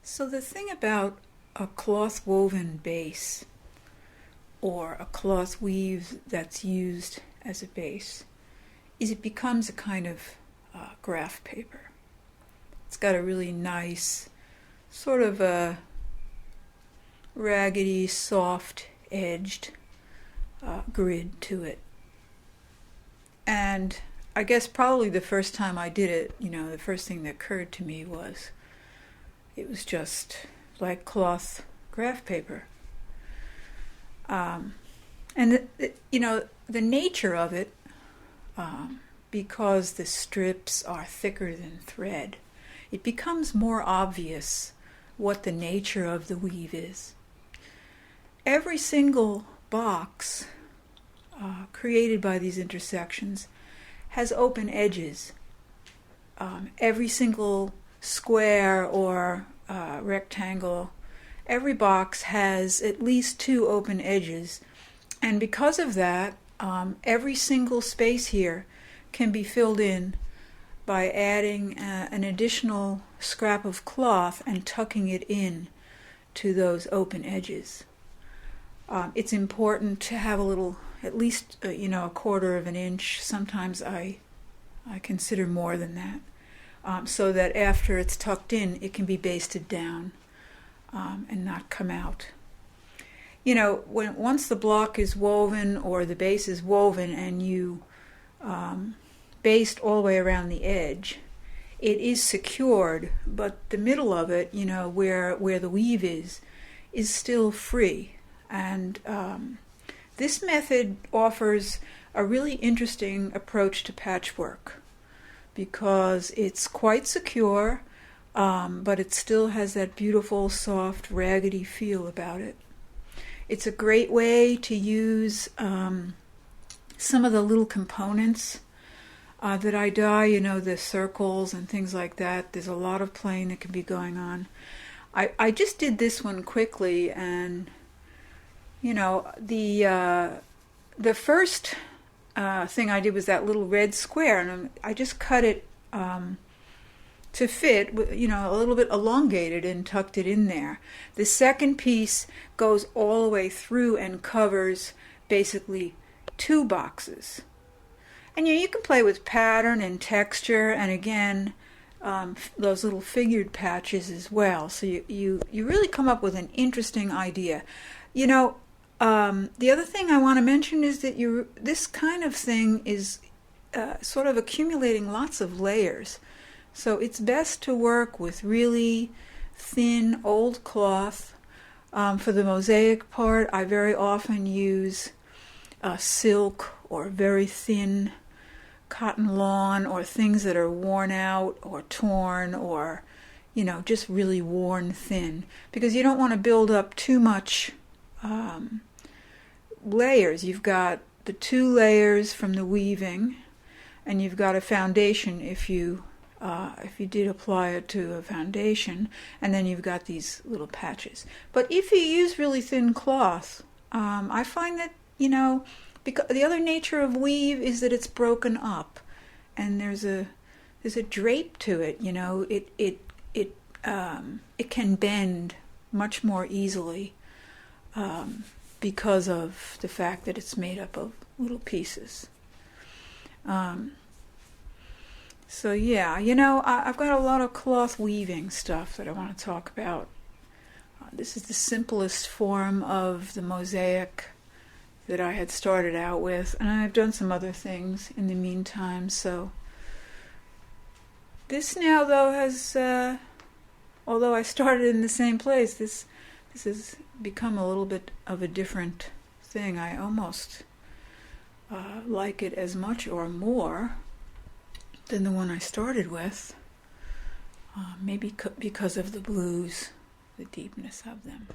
So the thing about a cloth woven base or a cloth weave that's used as a base is it becomes a kind of graph paper. It's got a really nice sort of a raggedy, soft edged grid to it. And I guess probably the first time I did it, the first thing that occurred to me was it was just like cloth graph paper. And the nature of it, because the strips are thicker than thread, it becomes more obvious what the nature of the weave is. Every single box created by these intersections has open edges. Every single square or rectangle, every box has at least two open edges, and because of that, every single space here can be filled in by adding an additional scrap of cloth and tucking it in to those open edges. It's important to have a little, at least a quarter of an inch. Sometimes I consider more than that, so that after it's tucked in, it can be basted down and not come out. Once the block is woven or the base is woven and you baste all the way around the edge, it is secured, but the middle of it, where the weave is still free. And this method offers a really interesting approach to patchwork because it's quite secure, but it still has that beautiful, soft, raggedy feel about it. It's a great way to use some of the little components that I dye, the circles and things like that. There's a lot of playing that can be going on. I just did this one quickly, and the first thing I did was that little red square, and I just cut it to fit, a little bit elongated and tucked it in there. The second piece goes all the way through and covers basically two boxes. And you can play with pattern and texture, and again, those little figured patches as well. So you really come up with an interesting idea. The other thing I want to mention is that this kind of thing is sort of accumulating lots of layers. So it's best to work with really thin old cloth. For the mosaic part, I very often use silk or very thin cotton lawn or things that are worn out or torn or, just really worn thin, because you don't want to build up too much layers. You've got the two layers from the weaving, and you've got a foundation if you did apply it to a foundation, and then you've got these little patches. But if you use really thin cloth, I find that, because the other nature of weave is that it's broken up, and there's a drape to it. It can bend much more easily because of the fact that it's made up of little pieces. So yeah, I've got a lot of cloth weaving stuff that I want to talk about. This is the simplest form of the mosaic that I had started out with, and I've done some other things in the meantime. So this now, though, has, although I started in the same place, this has become a little bit of a different thing. I almost like it as much or more than the one I started with, maybe because of the blues, the deepness of them.